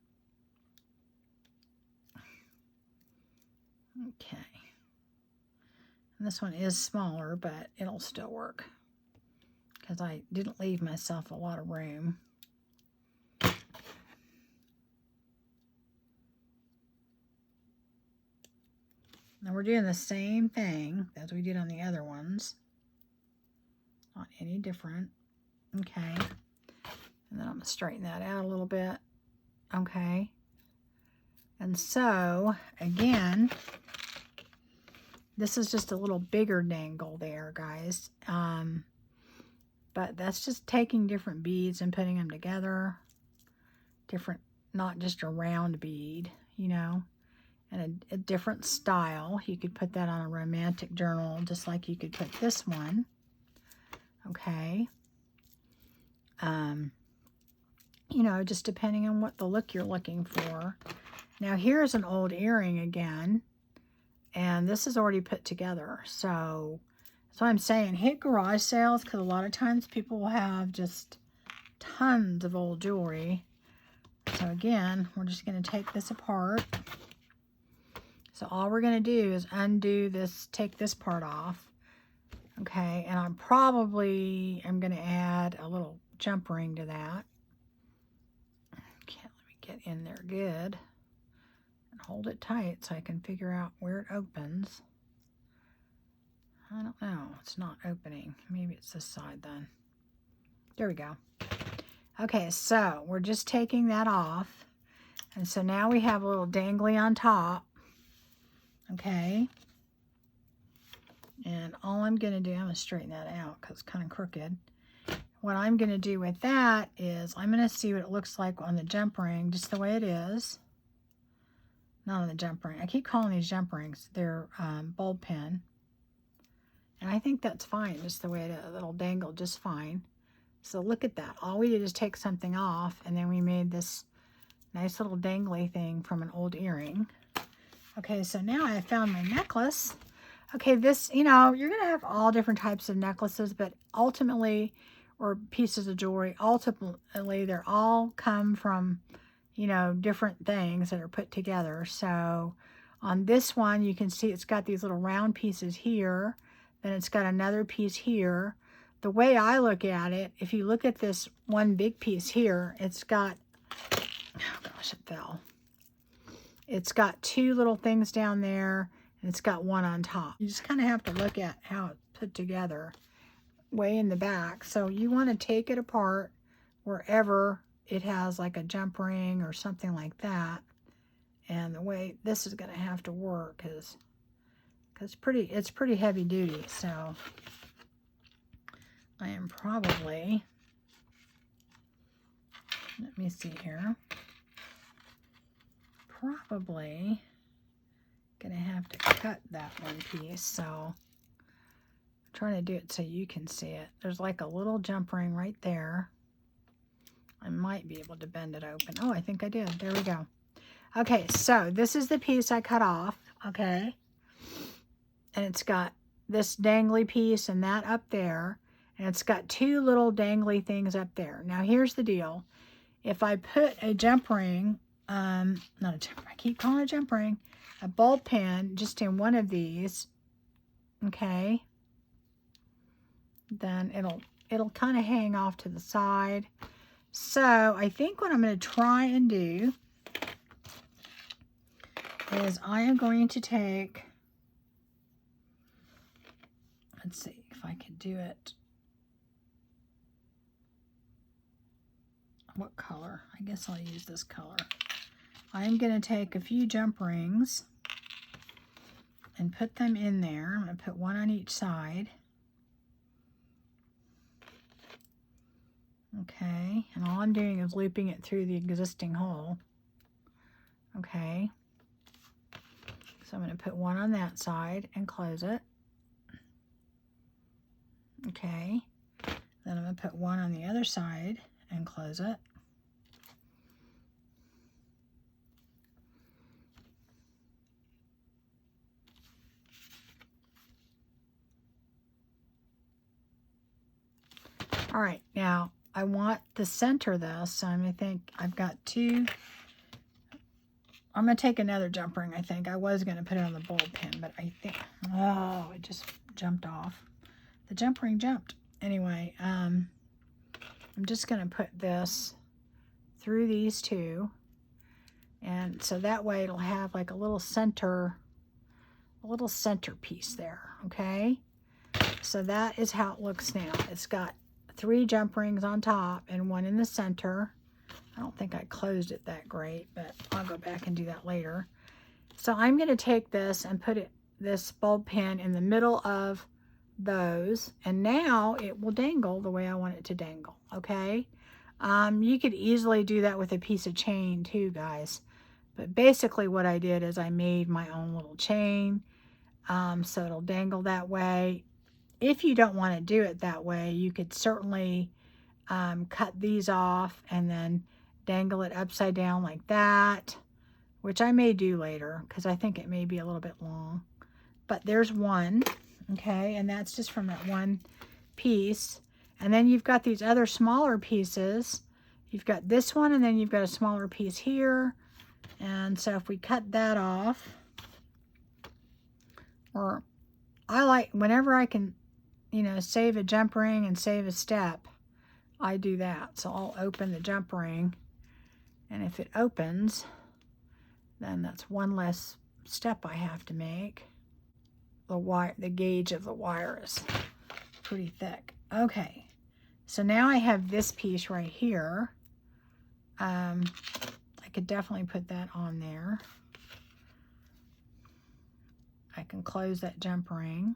Okay. And this one is smaller, but it'll still work because I didn't leave myself a lot of room. Now we're doing the same thing as we did on the other ones. Not any different. Okay. And then I'm going to straighten that out a little bit. Okay. And so, again, this is just a little bigger dangle there, guys. But that's just taking different beads and putting them together. Different, not just a round bead, you know. And a different style. You could put that on a romantic journal just like you could put this one. Okay. You know, just depending on what the look you're looking for. Now here's an old earring again. And this is already put together. So that's why I'm saying hit garage sales, because a lot of times people will have just tons of old jewelry. So again, we're just going to take this apart. So all we're going to do is undo this, take this part off. Okay, and I'm going to add a little jump ring to that. Okay, let me get in there good. And hold it tight so I can figure out where it opens. I don't know, it's not opening. Maybe it's this side then. There we go. Okay, so we're just taking that off. And so now we have a little dangly on top. Okay. And all I'm going to do, I'm going to straighten that out because it's kind of crooked. What I'm going to do with that is I'm going to see what it looks like on the jump ring, just the way it is. Not on the jump ring. I keep calling these jump rings. They're bulb pin. And I think that's fine, just the way it is. It'll dangle just fine. So look at that. All we did is take something off, and then we made this nice little dangly thing from an old earring. Okay, so now I found my necklace. Okay, this, you know, you're going to have all different types of necklaces, but ultimately, or pieces of jewelry, ultimately, they're all come from, you know, different things that are put together. So on this one, you can see it's got these little round pieces here. Then it's got another piece here. The way I look at it, if you look at this one big piece here, it's got, oh gosh, it fell. It's got two little things down there, and it's got one on top. You just kind of have to look at how it's put together way in the back. So you want to take it apart wherever it has like a jump ring or something like that. And the way this is going to have to work is, because it's pretty heavy duty. So I am probably, let me see here, probably gonna have to cut that one piece. So I'm trying to do it so you can see it. There's like a little jump ring right there. I might be able to bend it open. Oh, I think I did. There we go. Okay, so this is the piece I cut off. Okay, and it's got this dangly piece and that up there, and it's got two little dangly things up there. Now here's the deal. If I put a jump ring, not a jump ring, I keep calling it a jump ring, a bulb pin just in one of these, okay, then it'll kind of hang off to the side. So I think what I'm going to try and do is I am going to take, let's see if I can do it. What color? I guess I'll use this color. I'm going to take a few jump rings and put them in there. I'm going to put one on each side. Okay, and all I'm doing is looping it through the existing hole. Okay. So I'm going to put one on that side and close it. Okay. Then I'm going to put one on the other side and close it. All right, now I want to center this, so I'm going to think I've got two. I'm going to take another jump ring, I think. I was going to put it on the bulb pin, but I think, oh, it just jumped off. The jump ring jumped. Anyway, I'm just going to put this through these two, and so that way it'll have like a little centerpiece there, okay? So that is how it looks now. It's got 3 jump rings on top and one in the center. I don't think I closed it that great, but I'll go back and do that later. So I'm going to take this and put this bulb pin in the middle of those, and now it will dangle the way I want it to dangle, okay? You could easily do that with a piece of chain too, guys. But basically what I did is I made my own little chain, so it'll dangle that way. If you don't want to do it that way, you could certainly cut these off and then dangle it upside down like that, which I may do later because I think it may be a little bit long. But there's one, okay, and that's just from that one piece. And then you've got these other smaller pieces. You've got this one, and then you've got a smaller piece here. And so if we cut that off, or I like, whenever I can, you know, save a jump ring and save a step, I do that. So I'll open the jump ring, and if it opens, then that's one less step I have to make. The gauge of the wire is pretty thick. Okay, so now I have this piece right here. I could definitely put that on there. I can close that jump ring.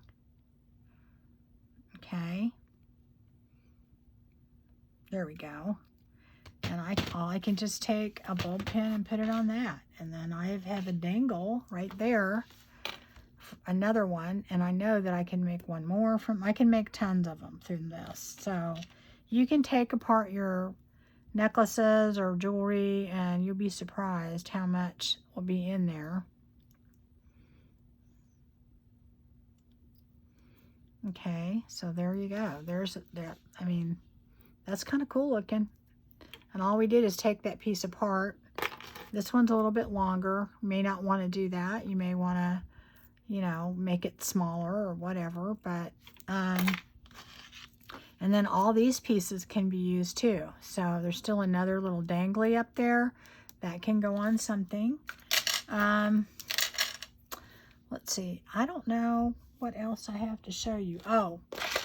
Okay, there we go. And I can just take a bulb pin and put it on that, and then I have a dangle right there, another one, and I know that I can make one more from. I can make tons of them through this. So you can take apart your necklaces or jewelry, and you'll be surprised how much will be in there. Okay, so there you go. There's that. I mean, that's kind of cool looking. And all we did is take that piece apart. This one's a little bit longer. You may not want to do that. You may want to, you know, make it smaller or whatever. But, and then all these pieces can be used too. So there's still another little dangly up there that can go on something. Let's see. I don't know what else I have to show you. Oh,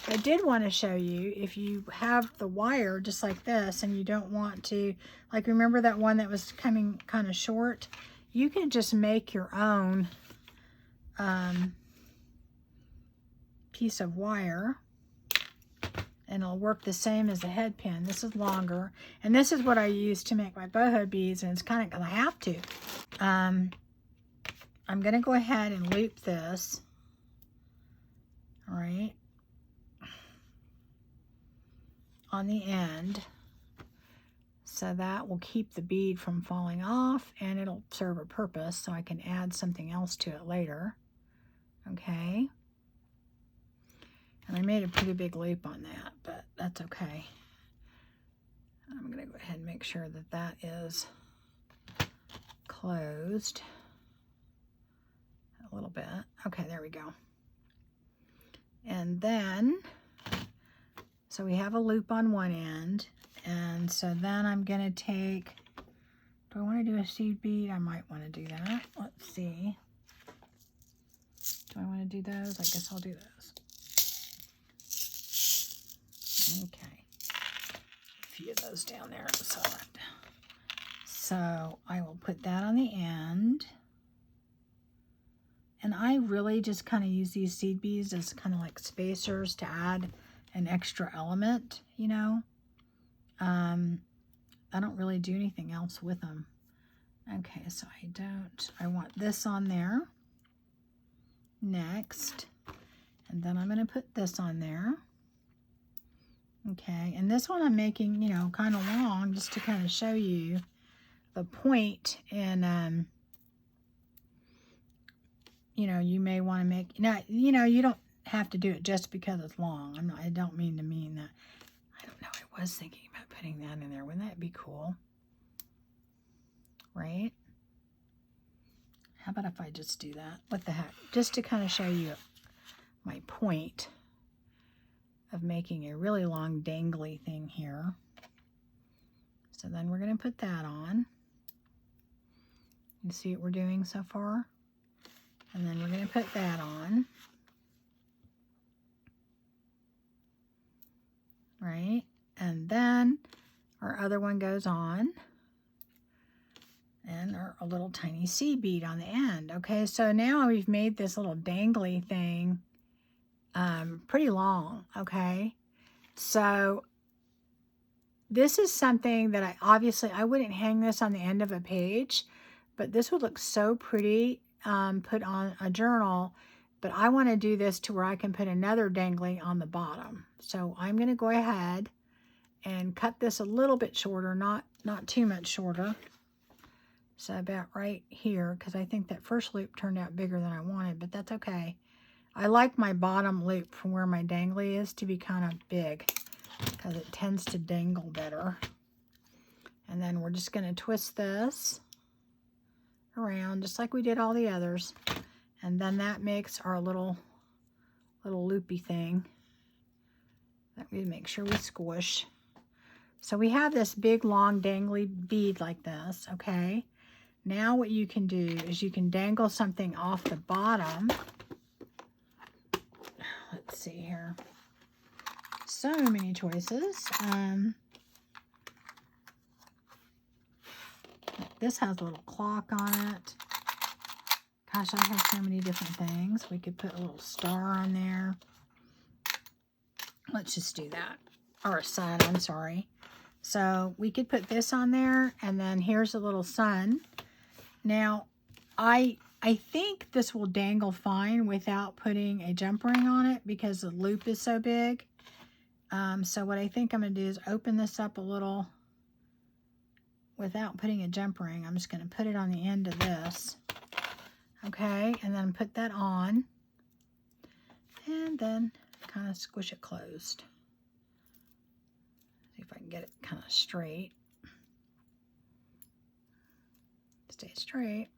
I did want to show you, if you have the wire just like this and you don't want to, like, remember that one that was coming kind of short? You can just make your own piece of wire, and it'll work the same as the head pin. This is longer, and this is what I use to make my boho beads, and it's kind of going to have to. I'm going to go ahead and loop this. All right, on the end, so that will keep the bead from falling off, and it'll serve a purpose so I can add something else to it later. Okay, and I made a pretty big loop on that, but that's okay. I'm going to go ahead and make sure that that is closed a little bit. Okay, there we go. And then, so we have a loop on one end, and so then I'm going to take, do I want to do a seed bead? I might want to do that. Let's see. Do I want to do those? I guess I'll do those. Okay. A few of those down there on the side. So I will put that on the end. And I really just kind of use these seed beads as kind of like spacers to add an extra element, you know. I don't really do anything else with them. Okay, so I want this on there. next. And then I'm going to put this on there. Okay, and this one I'm making, you know, kind of long just to kind of show you the point. And, you know, you may want to make, now, you know, you don't have to do it just because it's long. I don't mean to mean that. I don't know, I was thinking about putting that in there. Wouldn't that be cool? Right? How about if I just do that? What the heck? Just to kind of show you my point of making a really long dangly thing here. So then we're going to put that on. You see what we're doing so far? And then we're going to put that on. Right? And then our other one goes on. And a little tiny seed bead on the end. Okay, so now we've made this little dangly thing pretty long. Okay, so this is something that I wouldn't hang this on the end of a page, but this would look so pretty put on a journal. But I want to do this to where I can put another dangly on the bottom. So I'm going to go ahead and cut this a little bit shorter, not too much shorter. So about right here, because I think that first loop turned out bigger than I wanted, but that's okay. I like my bottom loop from where my dangly is to be kind of big, because it tends to dangle better. And then we're just going to twist this around just like we did all the others. And then that makes our little loopy thing that we make sure we squish. So we have this big long dangly bead like this, okay? Now what you can do is you can dangle something off the bottom. Let's see here. So many choices. This has a little clock on it. Gosh, I have so many different things. We could put a little star on there. Let's just do that. Or a sun, I'm sorry. So we could put this on there, and then here's a little sun. Now, I think this will dangle fine without putting a jump ring on it because the loop is so big. So what I think I'm going to do is open this up a little without putting a jump ring. I'm just going to put it on the end of this. Okay, and then put that on. And then kind of squish it closed. See if I can get it kind of straight. Stay straight.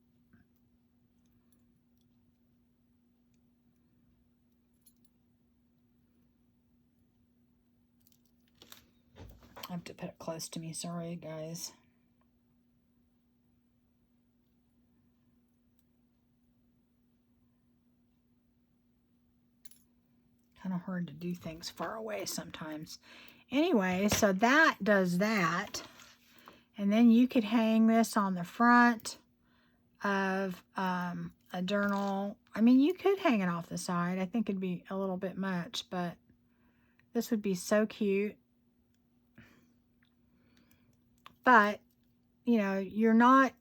I have to put it close to me. Sorry, guys. Kind of hard to do things far away sometimes. Anyway, so that does that. And then you could hang this on the front of a journal. I mean, you could hang it off the side. I think it'd be a little bit much, but this would be so cute. But, you know, you're not,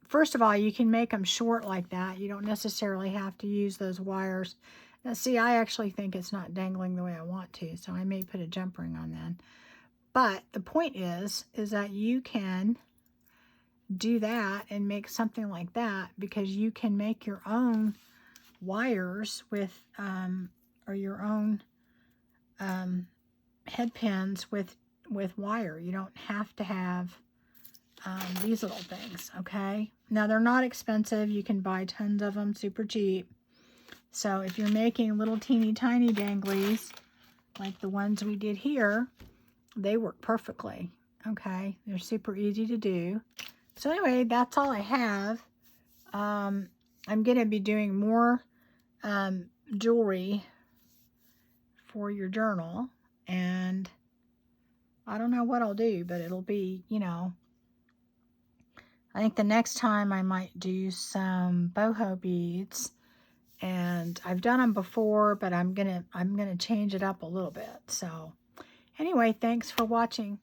first of all, you can make them short like that. You don't necessarily have to use those wires. Now, see, I actually think it's not dangling the way I want to, so I may put a jump ring on then. But the point is that you can do that and make something like that, because you can make your own wires with, or your own head pins with wire. You don't have to have these little things, okay? Now, they're not expensive. You can buy tons of them super cheap. So if you're making little teeny tiny danglies like the ones we did here, they work perfectly, okay? They're super easy to do. So anyway, that's all I have. I'm going to be doing more jewelry for your journal, and I don't know what I'll do, but it'll be, you know, I think the next time I might do some boho beads, and I've done them before, but I'm gonna change it up a little bit. So anyway, thanks for watching.